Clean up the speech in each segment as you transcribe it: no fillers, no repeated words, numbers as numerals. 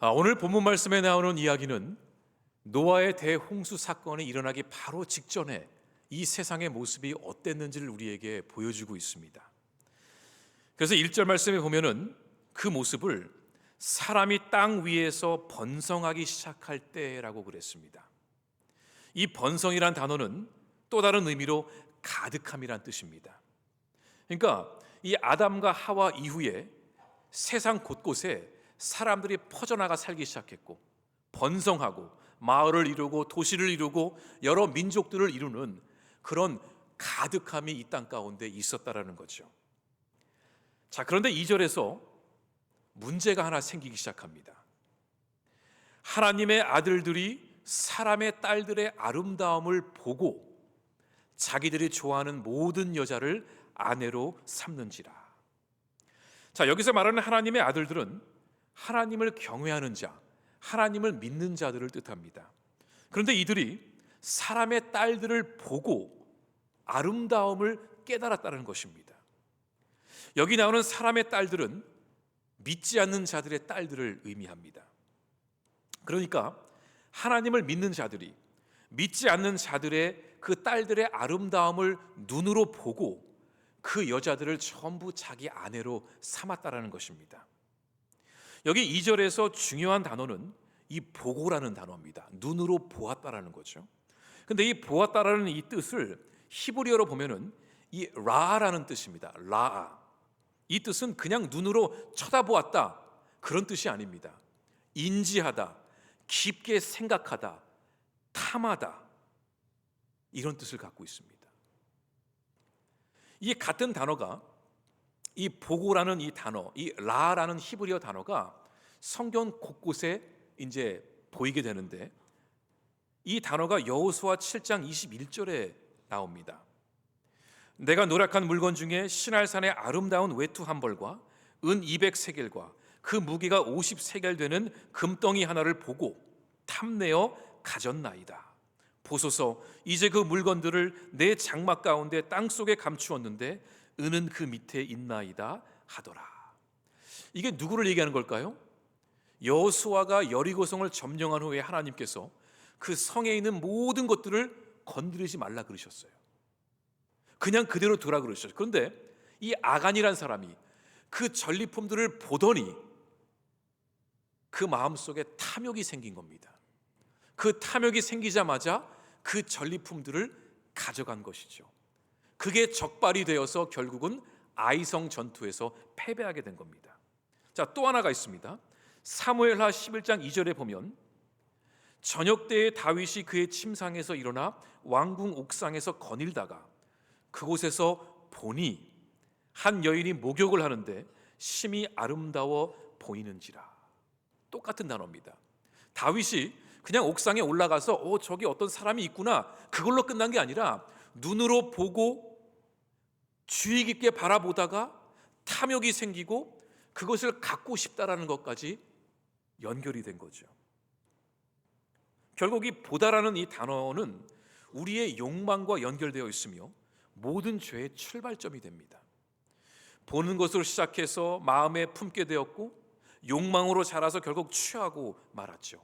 오늘 본문 말씀에 나오는 이야기는 노아의 대홍수 사건이 일어나기 바로 직전에 이 세상의 모습이 어땠는지를 우리에게 보여주고 있습니다. 그래서 1절 말씀에 보면은 그 모습을 사람이 땅 위에서 번성하기 시작할 때라고 그랬습니다. 이 번성이란 단어는 또 다른 의미로 가득함이란 뜻입니다. 그러니까 이 아담과 하와 이후에 세상 곳곳에 사람들이 퍼져나가 살기 시작했고, 번성하고 마을을 이루고 도시를 이루고 여러 민족들을 이루는 그런 가득함이 이 땅 가운데 있었다라는 거죠. 자, 그런데 2절에서 문제가 하나 생기기 시작합니다. 하나님의 아들들이 사람의 딸들의 아름다움을 보고 자기들이 좋아하는 모든 여자를 아내로 삼는지라. 자, 여기서 말하는 하나님의 아들들은 하나님을 경외하는 자, 하나님을 믿는 자들을 뜻합니다. 그런데 이들이 사람의 딸들을 보고 아름다움을 깨달았다는 것입니다. 여기 나오는 사람의 딸들은 믿지 않는 자들의 딸들을 의미합니다. 그러니까 하나님을 믿는 자들이 믿지 않는 자들의 그 딸들의 아름다움을 눈으로 보고 그 여자들을 전부 자기 아내로 삼았다라는 것입니다. 여기 2절에서 중요한 단어는 이 보고라는 단어입니다. 눈으로 보았다라는 거죠. 근데 이 보았다라는 이 뜻을 히브리어로 보면은 이 라라는 뜻입니다. 라. 이 뜻은 그냥 눈으로 쳐다보았다 그런 뜻이 아닙니다. 인지하다, 깊게 생각하다, 탐하다, 이런 뜻을 갖고 있습니다. 이 같은 단어가 이 보고라는 이 단어, 이 라라는 히브리어 단어가 성경 곳곳에 이제 보이게 되는데, 이 단어가 여호수아 7장 21절에 나옵니다. 내가 노력한 물건 중에 시날산의 아름다운 외투 한 벌과 은 200세겔과 그 무게가 50세겔 되는 금덩이 하나를 보고 탐내어 가졌나이다. 보소서, 이제 그 물건들을 내 장막 가운데 땅속에 감추었는데 은은 그 밑에 있나이다 하더라. 이게 누구를 얘기하는 걸까요? 여호수아가 여리고성을 점령한 후에 하나님께서 그 성에 있는 모든 것들을 건드리지 말라 그러셨어요. 그냥 그대로 두라 그러셨어요. 그런데 이 아간이란 사람이 그 전리품들을 보더니 그 마음속에 탐욕이 생긴 겁니다. 그 탐욕이 생기자마자 그 전리품들을 가져간 것이죠. 그게 적발이 되어서 결국은 아이성 전투에서 패배하게 된 겁니다. 자, 또 하나가 있습니다. 사무엘하 11장 2절에 보면 저녁 때에 다윗이 그의 침상에서 일어나 왕궁 옥상에서 거닐다가 그곳에서 보니 한 여인이 목욕을 하는데 심히 아름다워 보이는지라. 똑같은 단어입니다. 다윗이 그냥 옥상에 올라가서 저기 어떤 사람이 있구나, 그걸로 끝난 게 아니라 눈으로 보고 주의 깊게 바라보다가 탐욕이 생기고 그것을 갖고 싶다라는 것까지 연결이 된 거죠. 결국 이 보다라는 이 단어는 우리의 욕망과 연결되어 있으며 모든 죄의 출발점이 됩니다. 보는 것으로 시작해서 마음에 품게 되었고 욕망으로 자라서 결국 취하고 말았죠.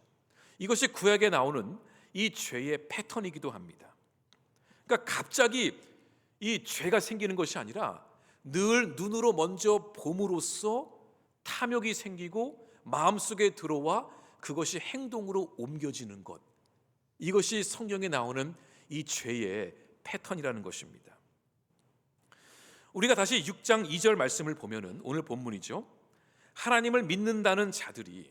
이것이 구약에 나오는 이 죄의 패턴이기도 합니다. 그러니까 갑자기 이 죄가 생기는 것이 아니라 늘 눈으로 먼저 봄으로써 탐욕이 생기고 마음속에 들어와 그것이 행동으로 옮겨지는 것, 이것이 성경에 나오는 이 죄의 패턴이라는 것입니다. 우리가 다시 6장 2절 말씀을 보면은 오늘 본문이죠. 하나님을 믿는다는 자들이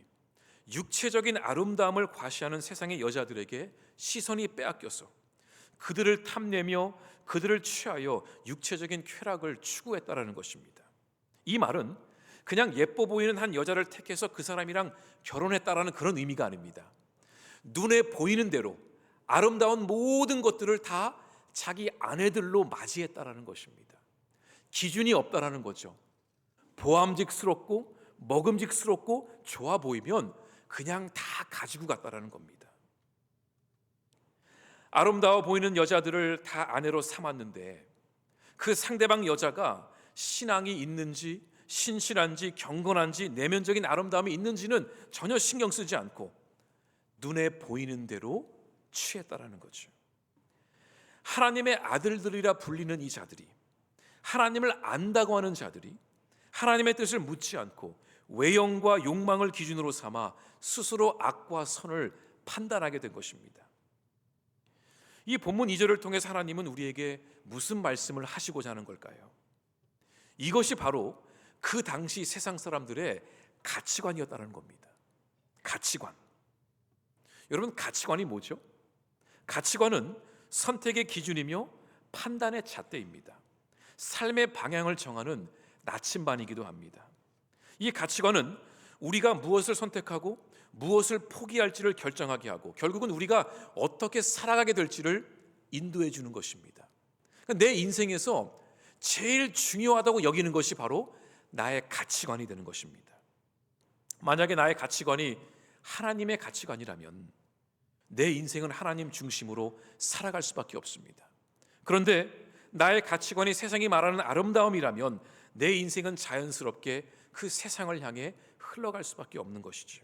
육체적인 아름다움을 과시하는 세상의 여자들에게 시선이 빼앗겨서 그들을 탐내며 그들을 취하여 육체적인 쾌락을 추구했다라는 것입니다. 이 말은 그냥 예뻐 보이는 한 여자를 택해서 그 사람이랑 결혼했다라는 그런 의미가 아닙니다. 눈에 보이는 대로 아름다운 모든 것들을 다 자기 아내들로 맞이했다라는 것입니다. 기준이 없다라는 거죠. 보암직스럽고 먹음직스럽고 좋아 보이면 그냥 다 가지고 갔다라는 겁니다. 아름다워 보이는 여자들을 다 아내로 삼았는데 그 상대방 여자가 신앙이 있는지 신실한지 경건한지 내면적인 아름다움이 있는지는 전혀 신경 쓰지 않고 눈에 보이는 대로 취했다라는 거죠. 하나님의 아들들이라 불리는 이 자들이, 하나님을 안다고 하는 자들이 하나님의 뜻을 묻지 않고 외형과 욕망을 기준으로 삼아 스스로 악과 선을 판단하게 된 것입니다. 이 본문 2절을 통해서 하나님은 우리에게 무슨 말씀을 하시고자 하는 걸까요? 이것이 바로 그 당시 세상 사람들의 가치관이었다는 겁니다. 가치관. 여러분, 가치관이 뭐죠? 가치관은 선택의 기준이며 판단의 잣대입니다. 삶의 방향을 정하는 나침반이기도 합니다. 이 가치관은 우리가 무엇을 선택하고 무엇을 포기할지를 결정하게 하고 결국은 우리가 어떻게 살아가게 될지를 인도해 주는 것입니다. 내 인생에서 제일 중요하다고 여기는 것이 바로 나의 가치관이 되는 것입니다. 만약에 나의 가치관이 하나님의 가치관이라면 내 인생은 하나님 중심으로 살아갈 수밖에 없습니다. 그런데 나의 가치관이 세상이 말하는 아름다움이라면 내 인생은 자연스럽게 그 세상을 향해 흘러갈 수밖에 없는 것이지요.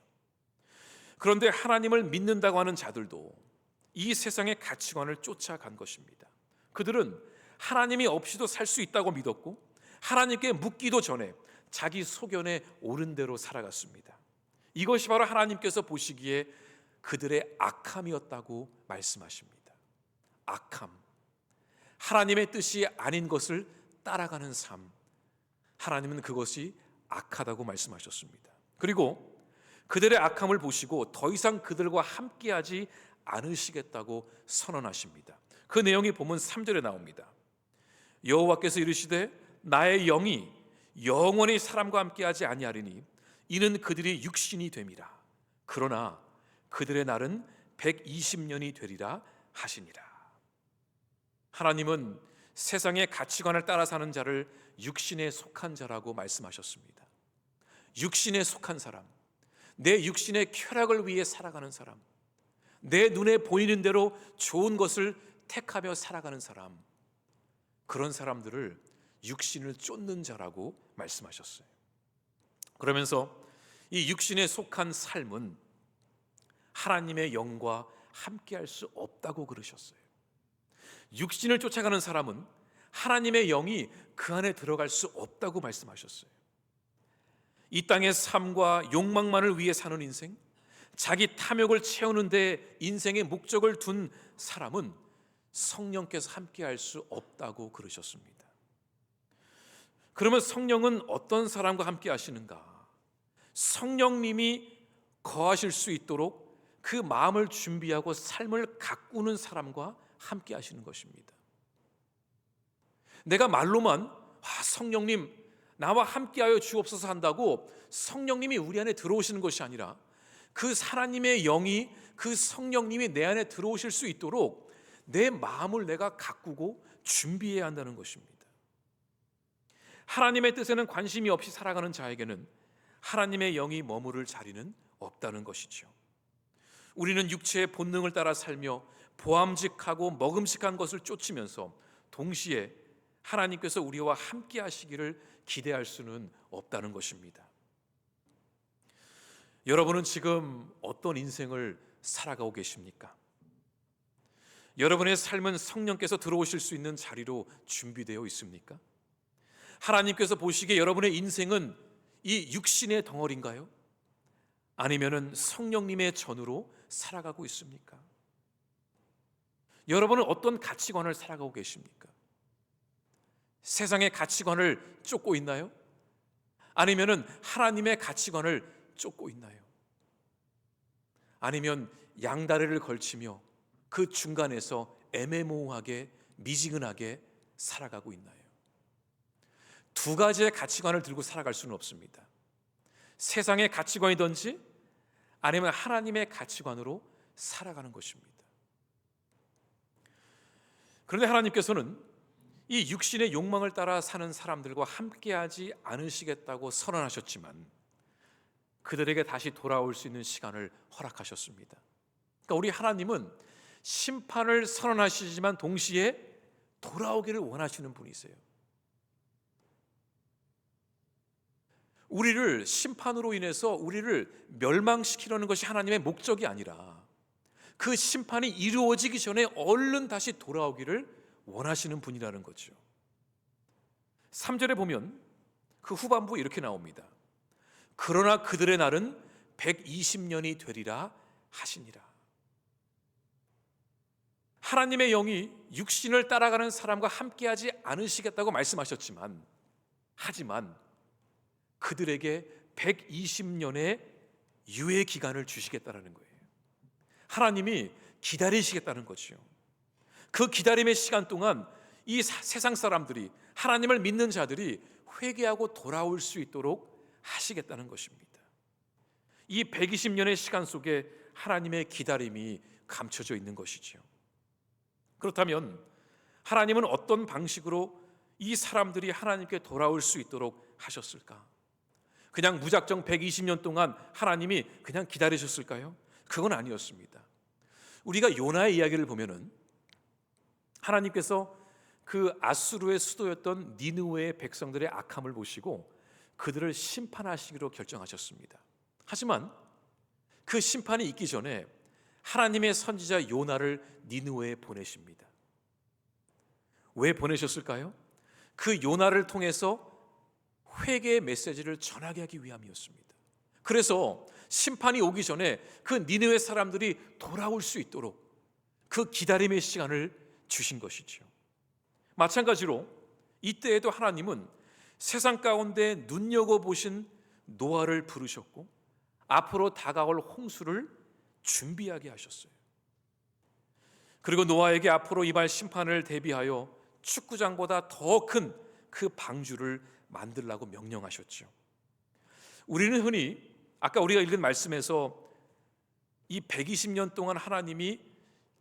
그런데 하나님을 믿는다고 하는 자들도 이 세상의 가치관을 쫓아간 것입니다. 그들은 하나님이 없이도 살 수 있다고 믿었고 하나님께 묻기도 전에 자기 소견에 옳은 대로 살아갔습니다. 이것이 바로 하나님께서 보시기에 그들의 악함이었다고 말씀하십니다. 악함. 하나님의 뜻이 아닌 것을 따라가는 삶. 하나님은 그것이 악하다고 말씀하셨습니다. 그리고 그들의 악함을 보시고 더 이상 그들과 함께하지 않으시겠다고 선언하십니다. 그 내용이 본문 3절에 나옵니다. 여호와께서 이르시되 나의 영이 영원히 사람과 함께하지 아니하리니 이는 그들이 육신이 됨이라. 그러나 그들의 날은 120년이 되리라 하시니라. 하나님은 세상의 가치관을 따라 사는 자를 육신에 속한 자라고 말씀하셨습니다. 육신에 속한 사람, 내 육신의 쾌락을 위해 살아가는 사람, 내 눈에 보이는 대로 좋은 것을 택하며 살아가는 사람, 그런 사람들을 육신을 쫓는 자라고 말씀하셨어요. 그러면서 이 육신에 속한 삶은 하나님의 영과 함께할 수 없다고 그러셨어요. 육신을 쫓아가는 사람은 하나님의 영이 그 안에 들어갈 수 없다고 말씀하셨어요. 이 땅의 삶과 욕망만을 위해 사는 인생, 자기 탐욕을 채우는 데 인생의 목적을 둔 사람은 성령께서 함께할 수 없다고 그러셨습니다. 그러면 성령은 어떤 사람과 함께 하시는가? 성령님이 거하실 수 있도록 그 마음을 준비하고 삶을 가꾸는 사람과 함께 하시는 것입니다. 내가 말로만 성령님 나와 함께하여 주옵소서 한다고 성령님이 우리 안에 들어오시는 것이 아니라 그 하나님의 영이, 그 성령님이 내 안에 들어오실 수 있도록 내 마음을 내가 가꾸고 준비해야 한다는 것입니다. 하나님의 뜻에는 관심이 없이 살아가는 자에게는 하나님의 영이 머무를 자리는 없다는 것이죠. 우리는 육체의 본능을 따라 살며 보암직하고 먹음직한 것을 쫓으면서 동시에 하나님께서 우리와 함께 하시기를 기대할 수는 없다는 것입니다. 여러분은 지금 어떤 인생을 살아가고 계십니까? 여러분의 삶은 성령께서 들어오실 수 있는 자리로 준비되어 있습니까? 하나님께서 보시기에 여러분의 인생은 이 육신의 덩어리인가요? 아니면은 성령님의 전으로 살아가고 있습니까? 여러분은 어떤 가치관을 살아가고 계십니까? 세상의 가치관을 쫓고 있나요? 아니면은 하나님의 가치관을 쫓고 있나요? 아니면 양다리를 걸치며 그 중간에서 애매모호하게 미지근하게 살아가고 있나요? 두 가지의 가치관을 들고 살아갈 수는 없습니다. 세상의 가치관이든지 아니면 하나님의 가치관으로 살아가는 것입니다. 그런데 하나님께서는 이 육신의 욕망을 따라 사는 사람들과 함께하지 않으시겠다고 선언하셨지만 그들에게 다시 돌아올 수 있는 시간을 허락하셨습니다. 그러니까 우리 하나님은 심판을 선언하시지만 동시에 돌아오기를 원하시는 분이세요. 우리를 심판으로 인해서 우리를 멸망시키려는 것이 하나님의 목적이 아니라 그 심판이 이루어지기 전에 얼른 다시 돌아오기를 원하시는 분이라는 거죠. 3절에 보면 그 후반부 이렇게 나옵니다. 그러나 그들의 날은 120년이 되리라 하시니라. 하나님의 영이 육신을 따라가는 사람과 함께하지 않으시겠다고 말씀하셨지만, 하지만 그들에게 120년의 유예 기간을 주시겠다는 거예요. 하나님이 기다리시겠다는 거죠. 그 기다림의 시간 동안 이 세상 사람들이, 하나님을 믿는 자들이 회개하고 돌아올 수 있도록 하시겠다는 것입니다. 이 120년의 시간 속에 하나님의 기다림이 감춰져 있는 것이죠. 그렇다면 하나님은 어떤 방식으로 이 사람들이 하나님께 돌아올 수 있도록 하셨을까? 그냥 무작정 120년 동안 하나님이 그냥 기다리셨을까요? 그건 아니었습니다. 우리가 요나의 이야기를 보면은 하나님께서 그 아수르의 수도였던 니느웨의 백성들의 악함을 보시고 그들을 심판하시기로 결정하셨습니다. 하지만 그 심판이 있기 전에 하나님의 선지자 요나를 니느웨에 보내십니다. 왜 보내셨을까요? 그 요나를 통해서 회개의 메시지를 전하게 하기 위함이었습니다. 그래서 심판이 오기 전에 그 니느웨 사람들이 돌아올 수 있도록 그 기다림의 시간을 주신 것이죠. 마찬가지로 이때에도 하나님은 세상 가운데 눈여겨보신 노아를 부르셨고 앞으로 다가올 홍수를 준비하게 하셨어요. 그리고 노아에게 앞으로 임할 심판을 대비하여 축구장보다 더 큰 그 방주를 만들라고 명령하셨죠. 우리는 흔히 아까 우리가 읽은 말씀에서 이 120년 동안 하나님이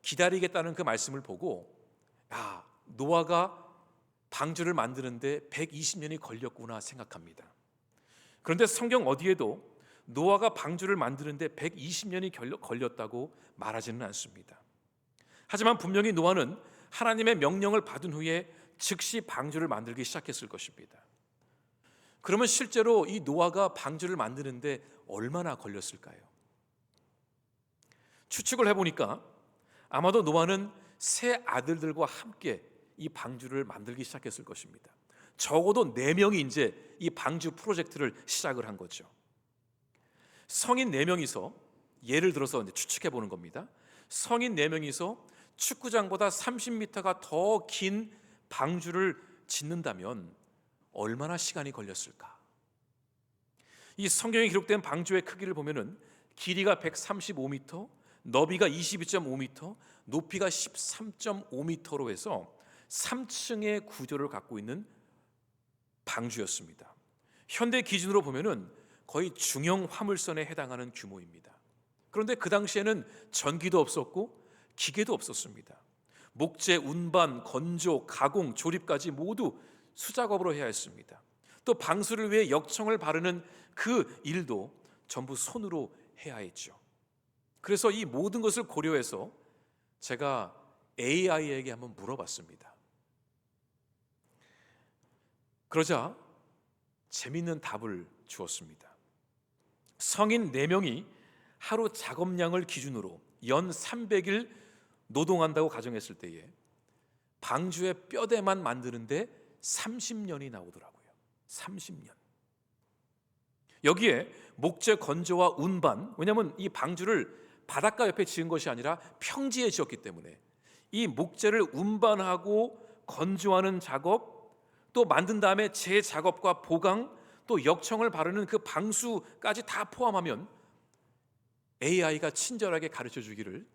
기다리겠다는 그 말씀을 보고 노아가 방주를 만드는데 120년이 걸렸구나 생각합니다. 그런데 성경 어디에도 노아가 방주를 만드는데 120년이 걸렸다고 말하지는 않습니다. 하지만 분명히 노아는 하나님의 명령을 받은 후에 즉시 방주를 만들기 시작했을 것입니다. 그러면 실제로 이 노아가 방주를 만드는데 얼마나 걸렸을까요? 추측을 해보니까 아마도 노아는 세 아들들과 함께 이 방주를 만들기 시작했을 것입니다. 적어도 4명이 이제 이 방주 프로젝트를 시작을 한 거죠. 성인 4명이서 예를 들어서 추측해 보는 겁니다. 성인 4명이서 축구장보다 30m가 더 긴 방주를 짓는다면 얼마나 시간이 걸렸을까? 이 성경에 기록된 방주의 크기를 보면은 길이가 135m, 너비가 22.5m, 높이가 13.5m로 해서 3층의 구조를 갖고 있는 방주였습니다. 현대 기준으로 보면은 거의 중형 화물선에 해당하는 규모입니다. 그런데 그 당시에는 전기도 없었고 기계도 없었습니다. 목재, 운반, 건조, 가공, 조립까지 모두 수작업으로 해야 했습니다. 또 방수를 위해 역청을 바르는 그 일도 전부 손으로 해야 했죠. 그래서 이 모든 것을 고려해서 제가 AI에게 한번 물어봤습니다. 그러자 재밌는 답을 주었습니다. 성인 4명이 하루 작업량을 기준으로 연 300일 노동한다고 가정했을 때에 방주의 뼈대만 만드는데 30년이 나오더라고요. 30년. 여기에 목재 건조와 운반, 왜냐하면 이 방주를 바닷가 옆에 지은 것이 아니라 평지에 지었기 때문에 이 목재를 운반하고 건조하는 작업, 또 만든 다음에 재작업과 보강, 또 역청을 바르는 그 방수까지 다 포함하면 AI가 친절하게 가르쳐 주기를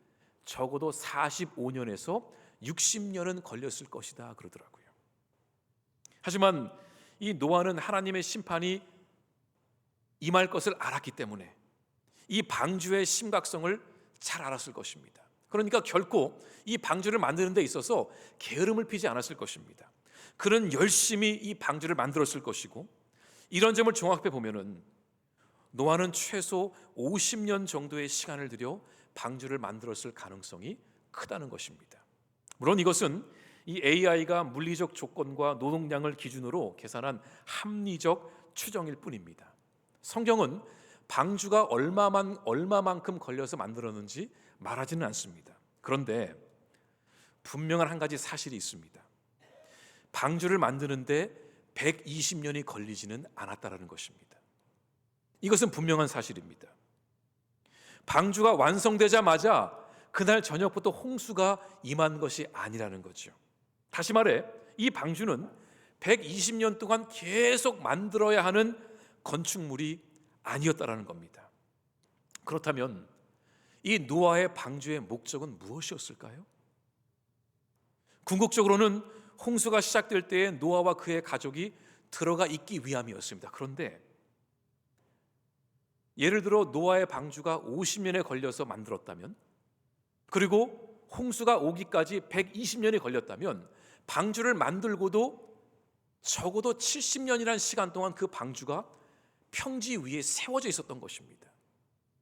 적어도 45년에서 60년은 걸렸을 것이다 그러더라고요. 하지만 이 노아는 하나님의 심판이 임할 것을 알았기 때문에 이 방주의 심각성을 잘 알았을 것입니다. 그러니까 결코 이 방주를 만드는 데 있어서 게으름을 피지 않았을 것입니다. 그는 열심히 이 방주를 만들었을 것이고, 이런 점을 종합해 보면은 노아는 최소 50년 정도의 시간을 들여 방주를 만들었을 가능성이 크다는 것입니다. 물론 이것은 이 AI가 물리적 조건과 노동량을 기준으로 계산한 합리적 추정일 뿐입니다. 성경은 방주가 얼마만큼 걸려서 만들었는지 말하지는 않습니다. 그런데 분명한 한 가지 사실이 있습니다. 방주를 만드는데 120년이 걸리지는 않았다라는 것입니다. 이것은 분명한 사실입니다. 방주가 완성되자마자 그날 저녁부터 홍수가 임한 것이 아니라는 거죠. 다시 말해 이 방주는 120년 동안 계속 만들어야 하는 건축물이 아니었다라는 겁니다. 그렇다면 이 노아의 방주의 목적은 무엇이었을까요? 궁극적으로는 홍수가 시작될 때에 노아와 그의 가족이 들어가 있기 위함이었습니다. 그런데 예를 들어 노아의 방주가 50년에 걸려서 만들었다면, 그리고 홍수가 오기까지 120년이 걸렸다면 방주를 만들고도 적어도 70년이라는 시간 동안 그 방주가 평지 위에 세워져 있었던 것입니다.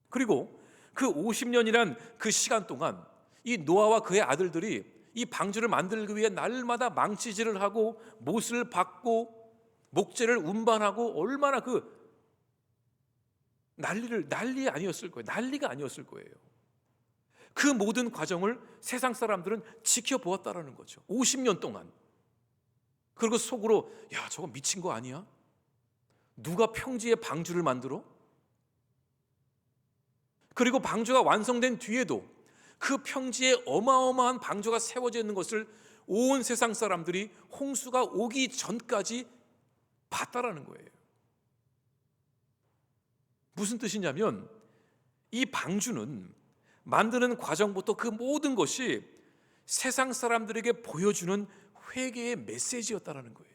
그리고 그 50년이란 그 시간 동안 이 노아와 그의 아들들이 이 방주를 만들기 위해 날마다 망치질을 하고 못을 박고 목재를 운반하고 얼마나 난리가 아니었을 거예요. 그 모든 과정을 세상 사람들은 지켜보았다라는 거죠. 50년 동안. 그리고 속으로 야, 저거 미친 거 아니야? 누가 평지에 방주를 만들어? 그리고 방주가 완성된 뒤에도 그 평지에 어마어마한 방주가 세워져 있는 것을 온 세상 사람들이 홍수가 오기 전까지 봤다라는 거예요. 무슨 뜻이냐면 이 방주는 만드는 과정부터 그 모든 것이 세상 사람들에게 보여주는 회개의 메시지였다라는 거예요.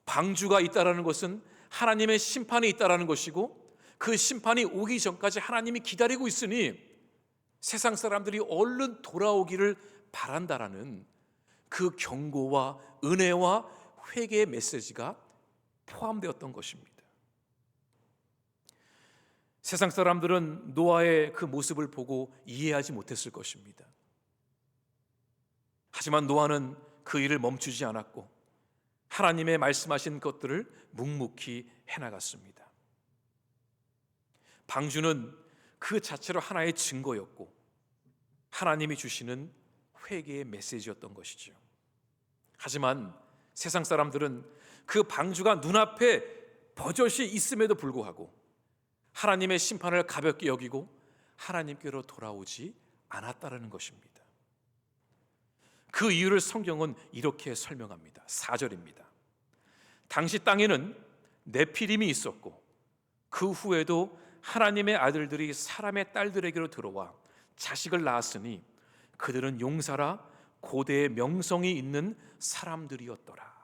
방주가 있다라는 것은 하나님의 심판이 있다라는 것이고, 그 심판이 오기 전까지 하나님이 기다리고 있으니 세상 사람들이 얼른 돌아오기를 바란다라는 그 경고와 은혜와 회개의 메시지가 포함되었던 것입니다. 세상 사람들은 노아의 그 모습을 보고 이해하지 못했을 것입니다. 하지만 노아는 그 일을 멈추지 않았고 하나님의 말씀하신 것들을 묵묵히 해나갔습니다. 방주는 그 자체로 하나의 증거였고 하나님이 주시는 회개의 메시지였던 것이죠. 하지만 세상 사람들은 그 방주가 눈앞에 버젓이 있음에도 불구하고 하나님의 심판을 가볍게 여기고 하나님께로 돌아오지 않았다라는 것입니다. 그 이유를 성경은 이렇게 설명합니다. 4절입니다. 당시 땅에는 네피림이 있었고 그 후에도 하나님의 아들들이 사람의 딸들에게로 들어와 자식을 낳았으니 그들은 용사라 고대의 명성이 있는 사람들이었더라.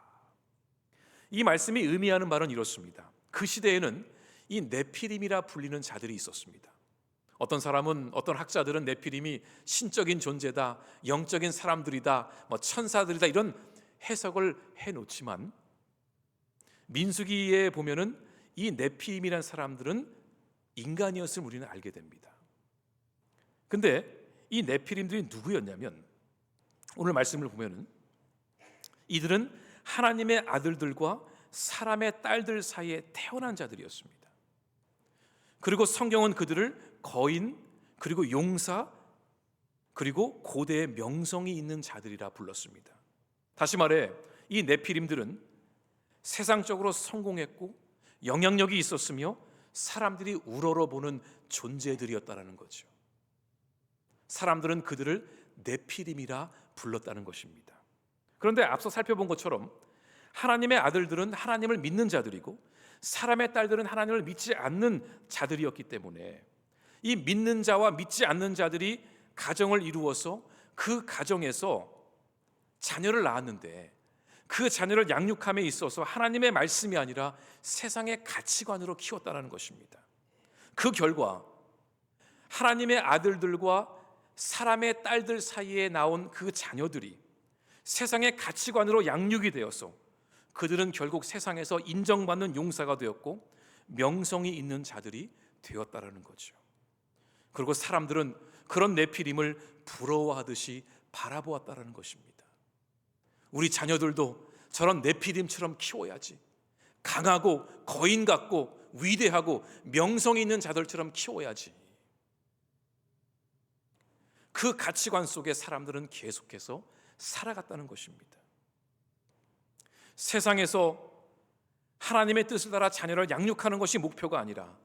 이 말씀이 의미하는 바는 이렇습니다. 그 시대에는 이 네피림이라 불리는 자들이 있었습니다. 어떤 학자들은 네피림이 신적인 존재다, 영적인 사람들이다, 천사들이다 이런 해석을 해놓지만 민수기에 보면은 이 네피림이라는 사람들은 인간이었음을 우리는 알게 됩니다. 근데 이 네피림들이 누구였냐면 오늘 말씀을 보면은 이들은 하나님의 아들들과 사람의 딸들 사이에 태어난 자들이었습니다. 그리고 성경은 그들을 거인, 그리고 용사, 그리고 고대의 명성이 있는 자들이라 불렀습니다. 다시 말해 이 네피림들은 세상적으로 성공했고 영향력이 있었으며 사람들이 우러러보는 존재들이었다라는 거죠. 사람들은 그들을 네피림이라 불렀다는 것입니다. 그런데 앞서 살펴본 것처럼 하나님의 아들들은 하나님을 믿는 자들이고 사람의 딸들은 하나님을 믿지 않는 자들이었기 때문에 이 믿는 자와 믿지 않는 자들이 가정을 이루어서 그 가정에서 자녀를 낳았는데 그 자녀를 양육함에 있어서 하나님의 말씀이 아니라 세상의 가치관으로 키웠다는 것입니다. 그 결과 하나님의 아들들과 사람의 딸들 사이에 나온 그 자녀들이 세상의 가치관으로 양육이 되어서 그들은 결국 세상에서 인정받는 용사가 되었고 명성이 있는 자들이 되었다라는 거죠. 그리고 사람들은 그런 네피림을 부러워하듯이 바라보았다라는 것입니다. 우리 자녀들도 저런 네피림처럼 키워야지, 강하고 거인 같고 위대하고 명성이 있는 자들처럼 키워야지. 그 가치관 속에 사람들은 계속해서 살아갔다는 것입니다. 세상에서 하나님의 뜻을 따라 자녀를 양육하는 것이 목표가 아니라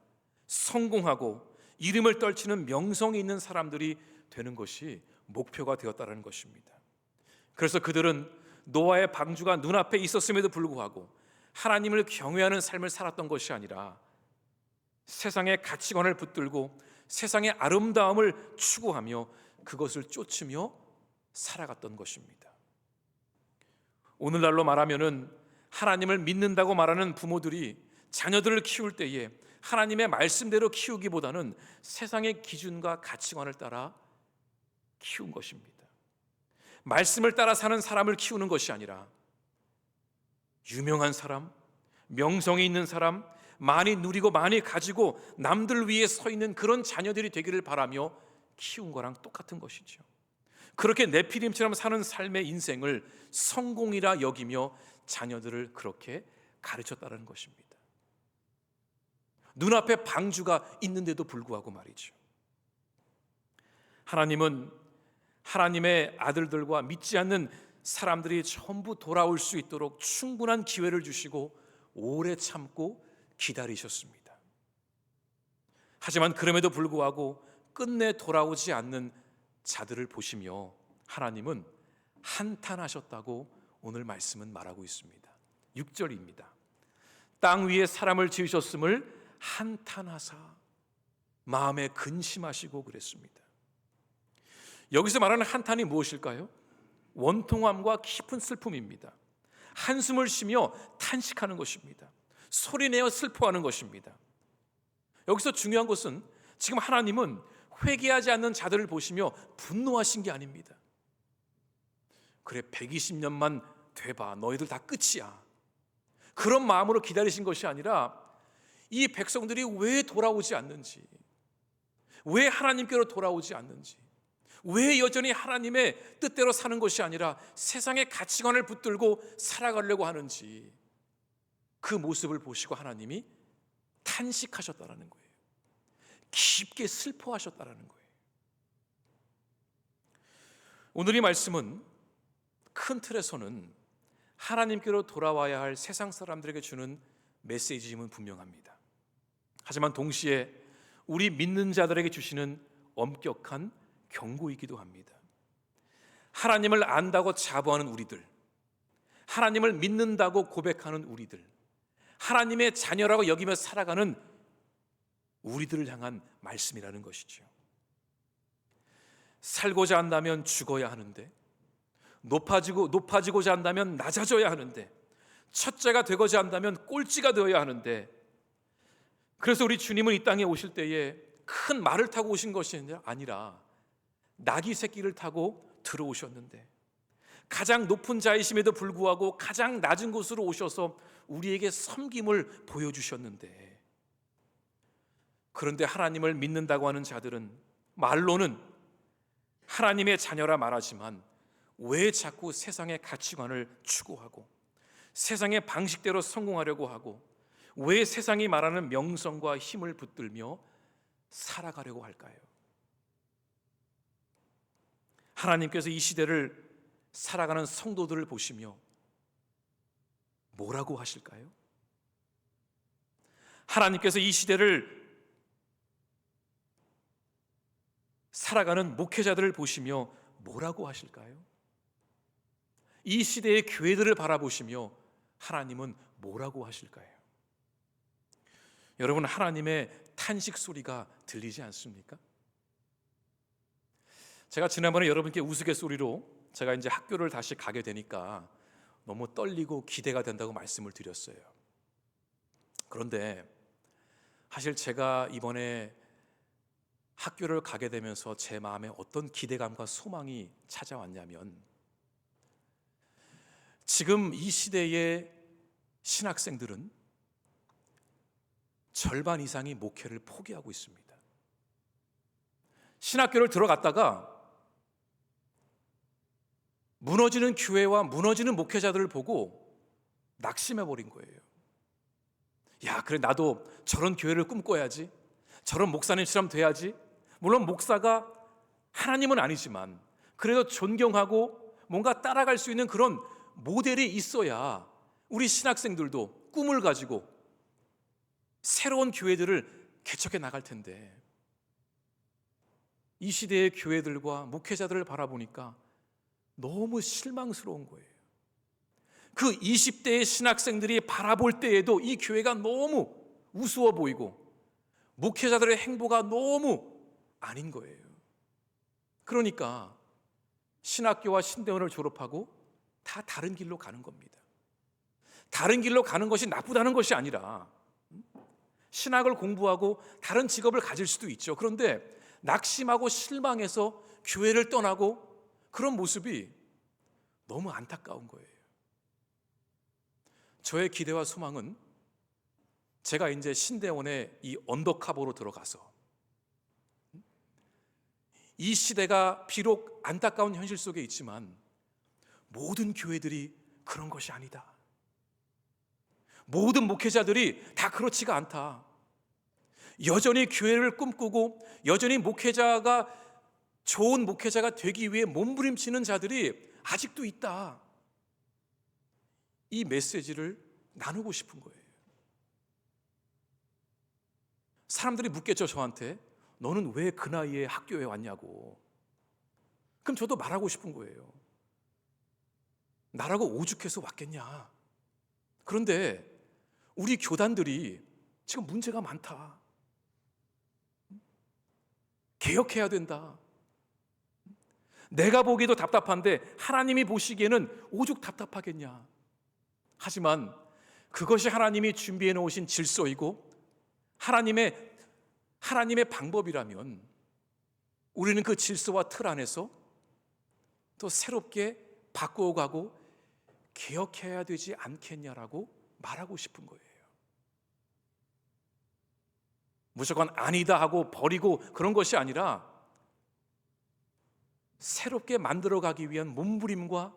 성공하고 이름을 떨치는 명성이 있는 사람들이 되는 것이 목표가 되었다는 것입니다. 그래서 그들은 노아의 방주가 눈앞에 있었음에도 불구하고 하나님을 경외하는 삶을 살았던 것이 아니라 세상의 가치관을 붙들고 세상의 아름다움을 추구하며 그것을 쫓으며 살아갔던 것입니다. 오늘날로 말하면은 하나님을 믿는다고 말하는 부모들이 자녀들을 키울 때에 하나님의 말씀대로 키우기보다는 세상의 기준과 가치관을 따라 키운 것입니다. 말씀을 따라 사는 사람을 키우는 것이 아니라 유명한 사람, 명성이 있는 사람, 많이 누리고 많이 가지고 남들 위에 서 있는 그런 자녀들이 되기를 바라며 키운 거랑 똑같은 것이죠. 그렇게 네피림처럼 사는 삶의 인생을 성공이라 여기며 자녀들을 그렇게 가르쳤다는 것입니다. 눈앞에 방주가 있는데도 불구하고 말이죠. 하나님은 하나님의 아들들과 믿지 않는 사람들이 전부 돌아올 수 있도록 충분한 기회를 주시고 오래 참고 기다리셨습니다. 하지만 그럼에도 불구하고 끝내 돌아오지 않는 자들을 보시며 하나님은 한탄하셨다고 오늘 말씀은 말하고 있습니다. 6절입니다. 땅 위에 사람을 지으셨음을 한탄하사 마음에 근심하시고 그랬습니다. 여기서 말하는 한탄이 무엇일까요? 원통함과 깊은 슬픔입니다. 한숨을 쉬며 탄식하는 것입니다. 소리내어 슬퍼하는 것입니다. 여기서 중요한 것은 지금 하나님은 회개하지 않는 자들을 보시며 분노하신 게 아닙니다. 그래 120년만 돼봐, 너희들 다 끝이야, 그런 마음으로 기다리신 것이 아니라 이 백성들이 왜 돌아오지 않는지, 왜 하나님께로 돌아오지 않는지, 왜 여전히 하나님의 뜻대로 사는 것이 아니라 세상의 가치관을 붙들고 살아가려고 하는지 그 모습을 보시고 하나님이 탄식하셨다는 거예요. 깊게 슬퍼하셨다는 거예요. 오늘 이 말씀은 큰 틀에서는 하나님께로 돌아와야 할 세상 사람들에게 주는 메시지임은 분명합니다. 하지만 동시에 우리 믿는 자들에게 주시는 엄격한 경고이기도 합니다. 하나님을 안다고 자부하는 우리들, 하나님을 믿는다고 고백하는 우리들, 하나님의 자녀라고 여기며 살아가는 우리들을 향한 말씀이라는 것이죠. 살고자 한다면 죽어야 하는데, 높아지고자 한다면 낮아져야 하는데, 첫째가 되고자 한다면 꼴찌가 되어야 하는데, 그래서 우리 주님은 이 땅에 오실 때에 큰 말을 타고 오신 것이 아니라 나귀 새끼를 타고 들어오셨는데, 가장 높은 자이심에도 불구하고 가장 낮은 곳으로 오셔서 우리에게 섬김을 보여주셨는데, 그런데 하나님을 믿는다고 하는 자들은 말로는 하나님의 자녀라 말하지만 왜 자꾸 세상의 가치관을 추구하고 세상의 방식대로 성공하려고 하고 왜 세상이 말하는 명성과 힘을 붙들며 살아가려고 할까요? 하나님께서 이 시대를 살아가는 성도들을 보시며 뭐라고 하실까요? 하나님께서 이 시대를 살아가는 목회자들을 보시며 뭐라고 하실까요? 이 시대의 교회들을 바라보시며 하나님은 뭐라고 하실까요? 여러분, 하나님의 탄식 소리가 들리지 않습니까? 제가 지난번에 여러분께 우스갯소리로 제가 이제 학교를 다시 가게 되니까 너무 떨리고 기대가 된다고 말씀을 드렸어요. 그런데 사실 제가 이번에 학교를 가게 되면서 제 마음에 어떤 기대감과 소망이 찾아왔냐면, 지금 이 시대의 신학생들은 절반 이상이 목회를 포기하고 있습니다. 신학교를 들어갔다가 무너지는 교회와 무너지는 목회자들을 보고 낙심해버린 거예요. 야, 그래 나도 저런 교회를 꿈꿔야지. 저런 목사님처럼 돼야지. 물론 목사가 하나님은 아니지만 그래도 존경하고 뭔가 따라갈 수 있는 그런 모델이 있어야 우리 신학생들도 꿈을 가지고 새로운 교회들을 개척해 나갈 텐데, 이 시대의 교회들과 목회자들을 바라보니까 너무 실망스러운 거예요. 그 20대의 신학생들이 바라볼 때에도 이 교회가 너무 우스워 보이고 목회자들의 행보가 너무 아닌 거예요. 그러니까 신학교와 신대원을 졸업하고 다 다른 길로 가는 겁니다. 다른 길로 가는 것이 나쁘다는 것이 아니라 신학을 공부하고 다른 직업을 가질 수도 있죠. 그런데 낙심하고 실망해서 교회를 떠나고 그런 모습이 너무 안타까운 거예요. 저의 기대와 소망은 제가 이제 신대원의 이 언더커버로 들어가서 이 시대가 비록 안타까운 현실 속에 있지만 모든 교회들이 그런 것이 아니다. 모든 목회자들이 다 그렇지가 않다. 여전히 교회를 꿈꾸고 여전히 목회자가 좋은 목회자가 되기 위해 몸부림치는 자들이 아직도 있다. 이 메시지를 나누고 싶은 거예요. 사람들이 묻겠죠, 저한테. 너는 왜 그 나이에 학교에 왔냐고. 그럼 저도 말하고 싶은 거예요. 나라고 오죽해서 왔겠냐. 그런데 우리 교단들이 지금 문제가 많다. 개혁해야 된다. 내가 보기에도 답답한데 하나님이 보시기에는 오죽 답답하겠냐. 하지만 그것이 하나님이 준비해 놓으신 질서이고 하나님의 방법이라면 우리는 그 질서와 틀 안에서 또 새롭게 바꾸어가고 개혁해야 되지 않겠냐라고 말하고 싶은 거예요. 무조건 아니다 하고 버리고 그런 것이 아니라 새롭게 만들어가기 위한 몸부림과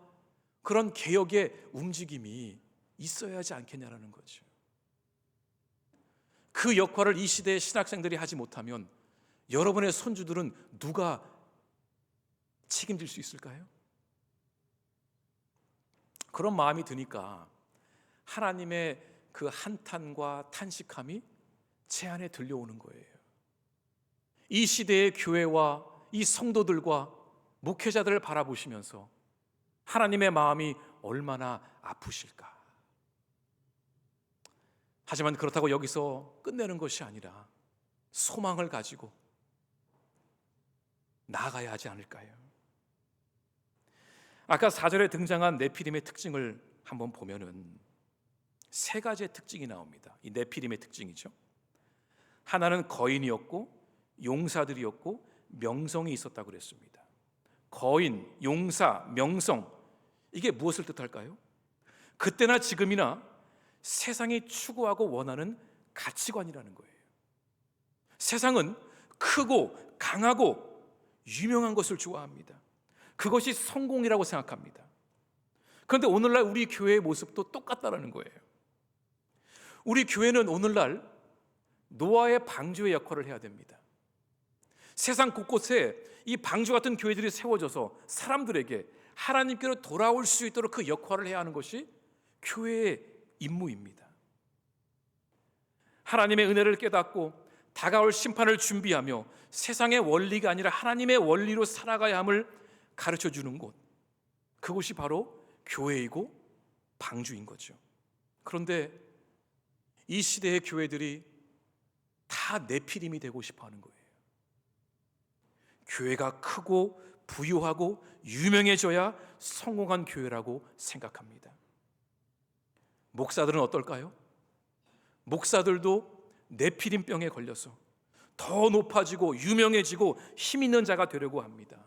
그런 개혁의 움직임이 있어야 하지 않겠냐라는 거죠. 그 역할을 이 시대의 신학생들이 하지 못하면 여러분의 손주들은 누가 책임질 수 있을까요? 그런 마음이 드니까 하나님의 그 한탄과 탄식함이 제 안에 들려오는 거예요. 이 시대의 교회와 이 성도들과 목회자들을 바라보시면서 하나님의 마음이 얼마나 아프실까. 하지만 그렇다고 여기서 끝내는 것이 아니라 소망을 가지고 나아가야 하지 않을까요? 아까 4절에 등장한 네피림의 특징을 한번 보면은 세 가지의 특징이 나옵니다. 이 네피림의 특징이죠. 하나는 거인이었고 용사들이었고 명성이 있었다고 그랬습니다. 거인, 용사, 명성, 이게 무엇을 뜻할까요? 그때나 지금이나 세상이 추구하고 원하는 가치관이라는 거예요. 세상은 크고 강하고 유명한 것을 좋아합니다. 그것이 성공이라고 생각합니다. 그런데 오늘날 우리 교회의 모습도 똑같다라는 거예요. 우리 교회는 오늘날 노아의 방주의 역할을 해야 됩니다. 세상 곳곳에 이 방주 같은 교회들이 세워져서 사람들에게 하나님께로 돌아올 수 있도록 그 역할을 해야 하는 것이 교회의 임무입니다. 하나님의 은혜를 깨닫고 다가올 심판을 준비하며 세상의 원리가 아니라 하나님의 원리로 살아가야 함을 가르쳐주는 곳, 그곳이 바로 교회이고 방주인 거죠. 그런데 이 시대의 교회들이 다 네피림이 되고 싶어하는 거예요. 교회가 크고 부유하고 유명해져야 성공한 교회라고 생각합니다. 목사들은 어떨까요? 목사들도 네피림병에 걸려서 더 높아지고 유명해지고 힘 있는 자가 되려고 합니다.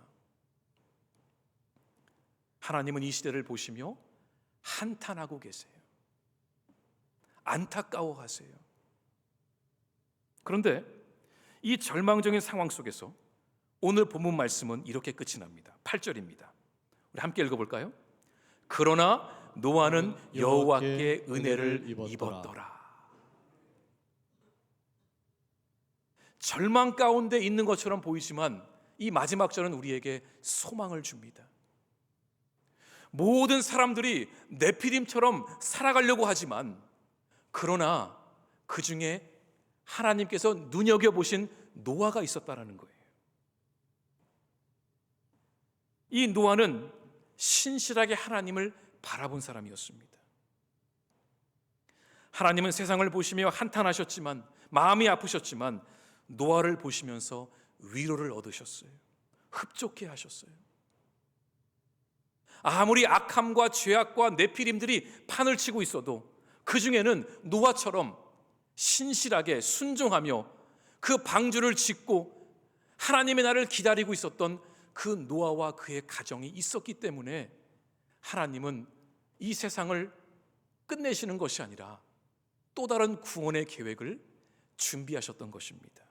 하나님은 이 시대를 보시며 한탄하고 계세요. 안타까워하세요. 그런데 이 절망적인 상황 속에서 오늘 본문 말씀은 이렇게 끝이 납니다. 8절입니다. 우리 함께 읽어볼까요? 그러나 노아는 여호와께 은혜를 입었더라. 절망 가운데 있는 것처럼 보이지만 이 마지막 절은 우리에게 소망을 줍니다. 모든 사람들이 네피림처럼 살아가려고 하지만 그러나 그 중에 하나님께서 눈여겨보신 노아가 있었다라는 거예요. 이 노아는 신실하게 하나님을 바라본 사람이었습니다. 하나님은 세상을 보시며 한탄하셨지만, 마음이 아프셨지만 노아를 보시면서 위로를 얻으셨어요. 흡족해 하셨어요. 아무리 악함과 죄악과 네피림들이 판을 치고 있어도 그 중에는 노아처럼 신실하게 순종하며 그 방주를 짓고 하나님의 날을 기다리고 있었던 그 노아와 그의 가정이 있었기 때문에 하나님은 이 세상을 끝내시는 것이 아니라 또 다른 구원의 계획을 준비하셨던 것입니다.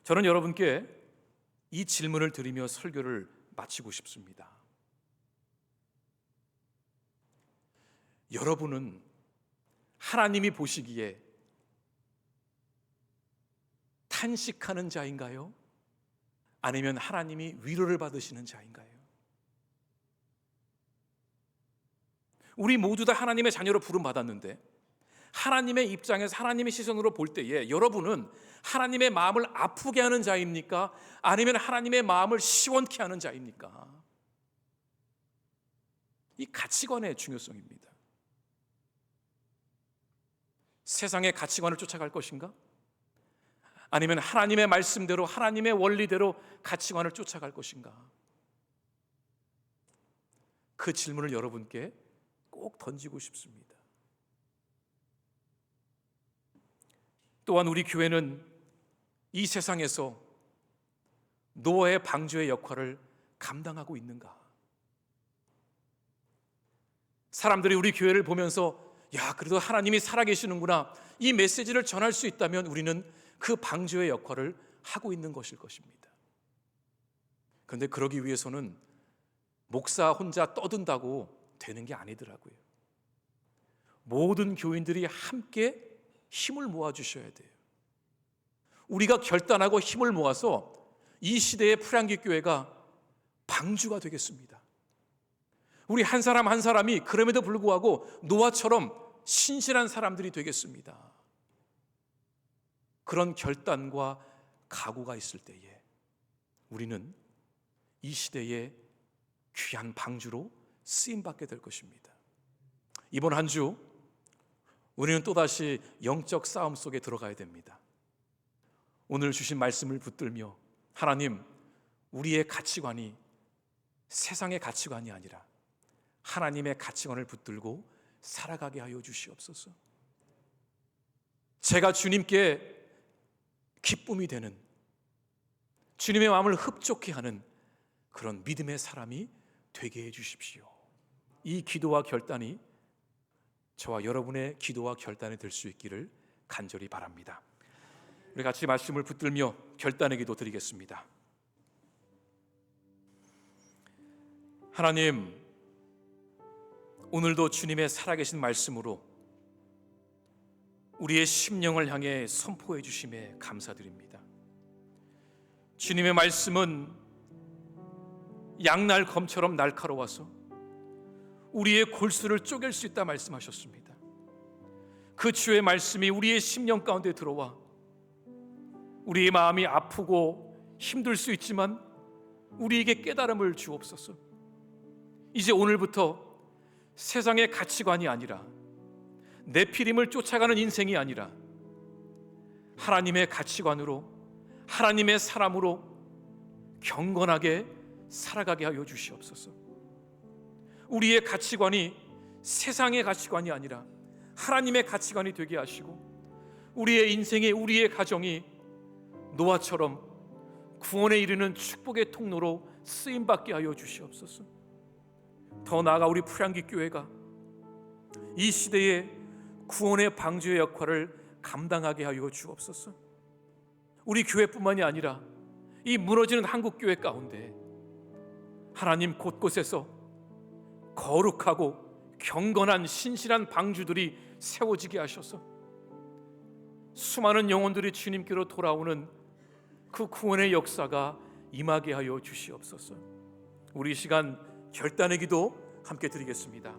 저는 여러분께 이 질문을 드리며 설교를 마치고 싶습니다. 여러분은 하나님이 보시기에 탄식하는 자인가요? 아니면 하나님이 위로를 받으시는 자인가요? 우리 모두 다 하나님의 자녀로 부름받았는데 하나님의 입장에서 하나님의 시선으로 볼 때에 여러분은 하나님의 마음을 아프게 하는 자입니까? 아니면 하나님의 마음을 시원케 하는 자입니까? 이 가치관의 중요성입니다. 세상의 가치관을 쫓아갈 것인가? 아니면 하나님의 말씀대로 하나님의 원리대로 가치관을 쫓아갈 것인가? 그 질문을 여러분께 꼭 던지고 싶습니다. 또한 우리 교회는 이 세상에서 노아의 방주의 역할을 감당하고 있는가? 사람들이 우리 교회를 보면서 야, 그래도 하나님이 살아계시는구나, 이 메시지를 전할 수 있다면 우리는 그 방주의 역할을 하고 있는 것일 것입니다. 그런데 그러기 위해서는 목사 혼자 떠든다고 되는 게 아니더라고요. 모든 교인들이 함께 힘을 모아주셔야 돼요. 우리가 결단하고 힘을 모아서 이 시대의 프랑기 교회가 방주가 되겠습니다. 우리 한 사람 한 사람이 그럼에도 불구하고 노아처럼 신실한 사람들이 되겠습니다. 그런 결단과 각오가 있을 때에 우리는 이 시대의 귀한 방주로 쓰임받게 될 것입니다. 이번 한 주 우리는 또다시 영적 싸움 속에 들어가야 됩니다. 오늘 주신 말씀을 붙들며 하나님, 우리의 가치관이 세상의 가치관이 아니라 하나님의 가치관을 붙들고 살아가게 하여 주시옵소서. 제가 주님께 기쁨이 되는, 주님의 마음을 흡족해 하는 그런 믿음의 사람이 되게 해 주십시오. 이 기도와 결단이 저와 여러분의 기도와 결단이 될 수 있기를 간절히 바랍니다. 우리 같이 말씀을 붙들며 결단의 기도 드리겠습니다. 하나님, 오늘도 주님의 살아계신 말씀으로 우리의 심령을 향해 선포해 주심에 감사드립니다. 주님의 말씀은 양날 검처럼 날카로워서 우리의 골수를 쪼갤 수 있다 말씀하셨습니다. 그 주의 말씀이 우리의 심령 가운데 들어와 우리의 마음이 아프고 힘들 수 있지만 우리에게 깨달음을 주옵소서. 이제 오늘부터 세상의 가치관이 아니라 네피림을 쫓아가는 인생이 아니라 하나님의 가치관으로, 하나님의 사람으로 경건하게 살아가게 하여 주시옵소서. 우리의 가치관이 세상의 가치관이 아니라 하나님의 가치관이 되게 하시고 우리의 인생이, 우리의 가정이 노아처럼 구원에 이르는 축복의 통로로 쓰임받게 하여 주시옵소서. 더 나아가 우리 프랑기 교회가 이 시대에 구원의 방주의 역할을 감당하게 하여 주옵소서. 우리 교회뿐만이 아니라 이 무너지는 한국 교회 가운데 하나님 곳곳에서 거룩하고 경건한 신실한 방주들이 세워지게 하셔서 수많은 영혼들이 주님께로 돌아오는 그 구원의 역사가 임하게 하여 주시옵소서. 우리 이 시간 결단의 기도 함께 드리겠습니다.